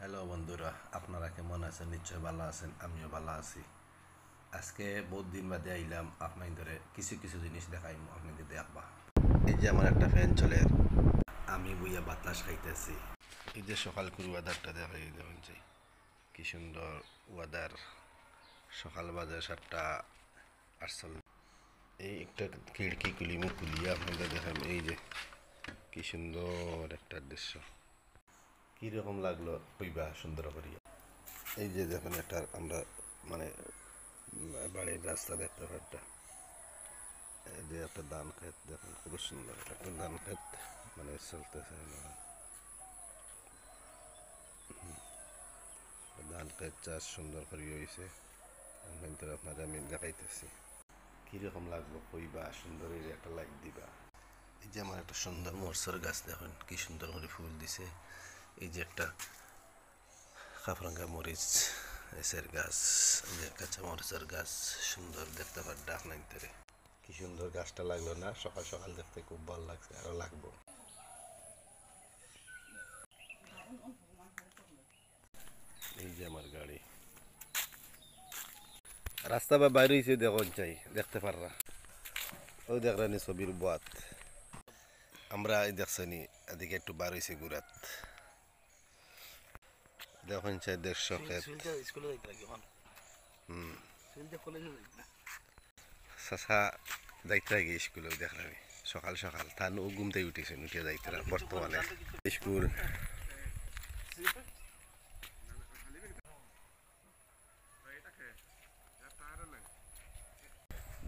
Hello বন্ধুরা, আপনারা কেমন আছেন? নিশ্চয় ভালো আছেন, আমিও ভালো আছি। আজকে বহুত দিন বাদে আইলাম আপনাদের কিছু কিছু জিনিস দেখাইম, আপনাদের দেখবা। এই যে আমার একটা ফ্যান চলে, আমি বইয়া বাতাস খাইতেছি। এই যে সকাল করে ওয়েদারটা দেখাই, দেখুন যে কি সুন্দর ওয়েদার। সকাল বাজে 7:48। এই একটা খিড়কি খুলিয়া আপনাদের দেখাম। এই যে কি সুন্দর একটা দৃশ্য, কীরকম লাগলো কইবা সুন্দর করিয়া। এই যে দেখুন একটা আমরা মানে বাড়ির রাস্তা দেখতে পারটা। এই যে একটা ধান ক্ষেত দেখুন, খুব সুন্দর একটা ধান ক্ষেত মানে চলতেছে। ধান ক্ষেত চাষ সুন্দর করে হয়েছে। আপনাকে আমি দেখাইতেছি কীরকম লাগলো কইবা, সুন্দর এই একটা লাইক দিবা। এই যে আমার একটা সুন্দর মরসর গাছ দেখুন, কি সুন্দর করে ফুল দিছে। এই যে একটা কাফরাঙ্গা মরিচ এসের গাছ, এই যে কাঁচা মরিচের গাছ, সুন্দর দেখতে পার ডাক নাই ধরে। কি সুন্দর গাছটা লাগলো না? সকাল সকাল দেখতে খুব ভালো লাগছে, আরো লাগবো। এই যে আমার গাড়ি রাস্তা বা বাইরে হয়েছে, দেখুন চাই দেখতে পাররা। ওই দেখরানি ছবির বাত আমরা এই দেখছনি, এদিকে একটু বার হয়েছে ঘুরাত। দেখুন চাই 150 ক্ষেত। চাষা যাইতে আগে স্কুলে দেখলাম সকাল সকাল তার ও ঘুমতে উঠেছেন, উঠে যাইতে বর্তমানে স্কুল।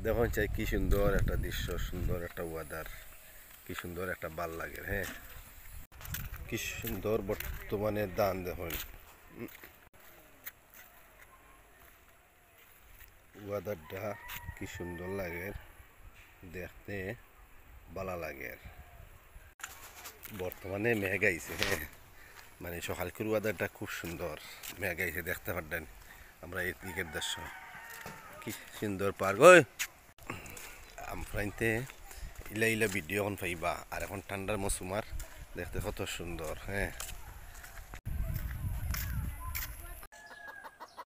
দেখুন চাই কি সুন্দর একটা দৃশ্য, সুন্দর একটা ওয়েদার, কি সুন্দর একটা ভাল লাগে। হ্যাঁ, কি সুন্দর বর্তমানে দান দেখুন। ওয়েদারটা কি সুন্দর লাগে দেখতে, ভালো লাগে। বর্তমানে মেঘ আইছে। হ্যাঁ, মানে সকালকের ওয়েদারটা খুব সুন্দর। মেঘ আইছে দেখতে পারতেন আমরা এই দিকের দৃশ্য, কি সুন্দর পার্ক। ওই আমফ্রাইতে ইলা ইলা ভিডিও এখন পাইবা। আর এখন ঠান্ডার মৌসুমার দেখতে কত সুন্দর। হ্যাঁ।